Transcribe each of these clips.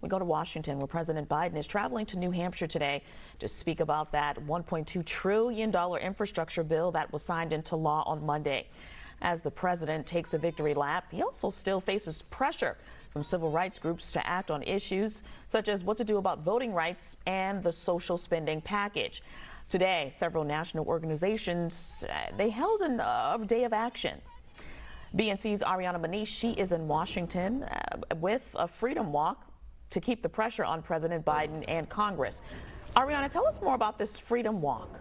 We go to Washington, where President Biden is traveling to New Hampshire today to speak about that $1.2 trillion infrastructure bill that was signed into law on Monday. As the president takes a victory lap, he also still faces pressure from civil rights groups to act on issues such as what to do about voting rights and the social spending package. Today, several national organizations, they held a day of action. BNC's Ariana Manish, she is in Washington with a freedom walk to keep the pressure on President Biden and Congress. Ariana, tell us more about this freedom walk.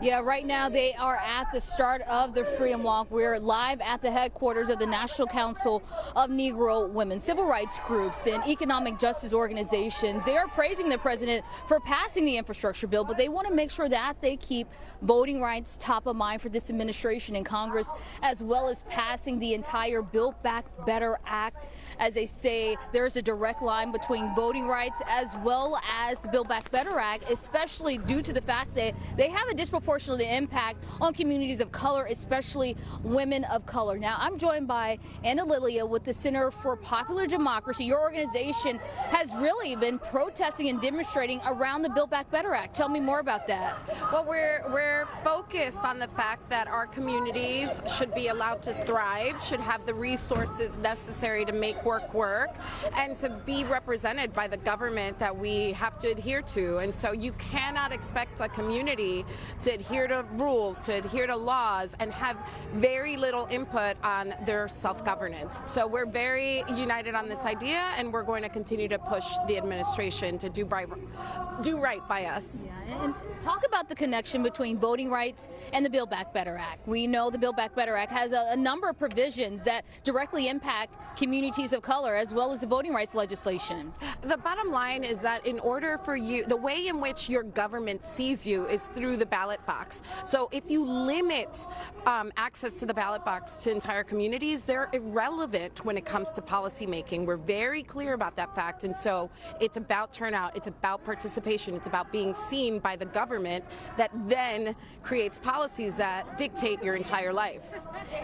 Yeah, right now they are at the start of the Freedom Walk. We're live at the headquarters of the National Council of Negro Women. Civil rights groups and economic justice organizations, they are praising the president for passing the infrastructure bill, but they want to make sure that they keep voting rights top of mind for this administration and Congress, as well as passing the entire Build Back Better Act. As they say, there's a direct line between voting rights as well as the Build Back Better Act, especially due to the fact that they have a disproportionate impact on communities of color, especially women of color. Now, I'm joined by Anna Lilia with the Center for Popular Democracy. Your organization has really been protesting and demonstrating around the Build Back Better Act. Tell me more about that. Well, we're focused on the fact that our communities should be allowed to thrive, should have the resources necessary to make work, and to be represented by the government that we have to adhere to. And so you cannot expect a community to adhere to rules, to adhere to laws, and have very little input on their self-governance. So we're very united on this idea, and we're going to continue to push the administration to do right by us. Yeah, and talk about the connection between voting rights and the Build Back Better Act. We know the Build Back Better Act has a number of provisions that directly impact communities of color, as well as the voting rights legislation. The bottom line is that in order for you, the way in which your government sees you is through the ballot box. So if you limit access to the ballot box to entire communities, they're irrelevant when it comes to policy making. We're very clear about that fact. And so it's about turnout, it's about participation, it's about being seen by the government that then creates policies that dictate your entire life.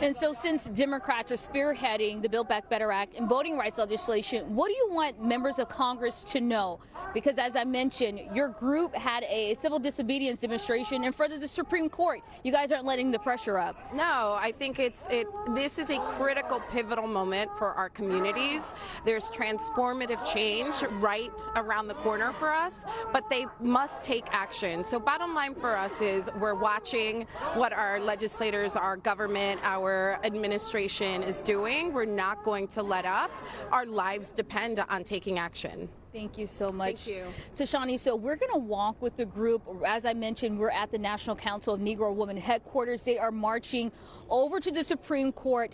And so since Democrats are spearheading the Build Back Better Act and voting rights legislation, what do you want members of Congress to know? Because as I mentioned, your group had a civil disobedience demonstration in front of the Supreme Court. You guys aren't letting the pressure up. No, I think this is a critical, pivotal moment for our communities. There's transformative change right around the corner for us, but they must take action. So bottom line for us is we're watching what our legislators, our government, our administration is doing. We're not going to let up. Our lives depend on taking action. Thank you so much. Thank you. Tashani, so we're going to walk with the group. As I mentioned, we're at the National Council of Negro Women headquarters. They are marching over to the Supreme Court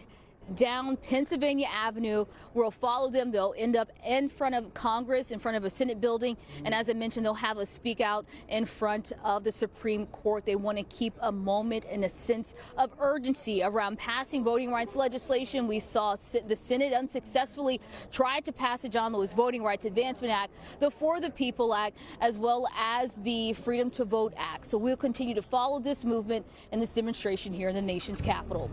down Pennsylvania Avenue. We'll follow them. They'll end up in front of Congress, in front of a Senate building. And as I mentioned, they'll have a speak out in front of the Supreme Court. They want to keep a moment and a sense of urgency around passing voting rights legislation. We saw the Senate unsuccessfully try to pass the John Lewis Voting Rights Advancement Act, the For the People Act, as well as the Freedom to Vote Act. So we'll continue to follow this movement and this demonstration here in the nation's capital.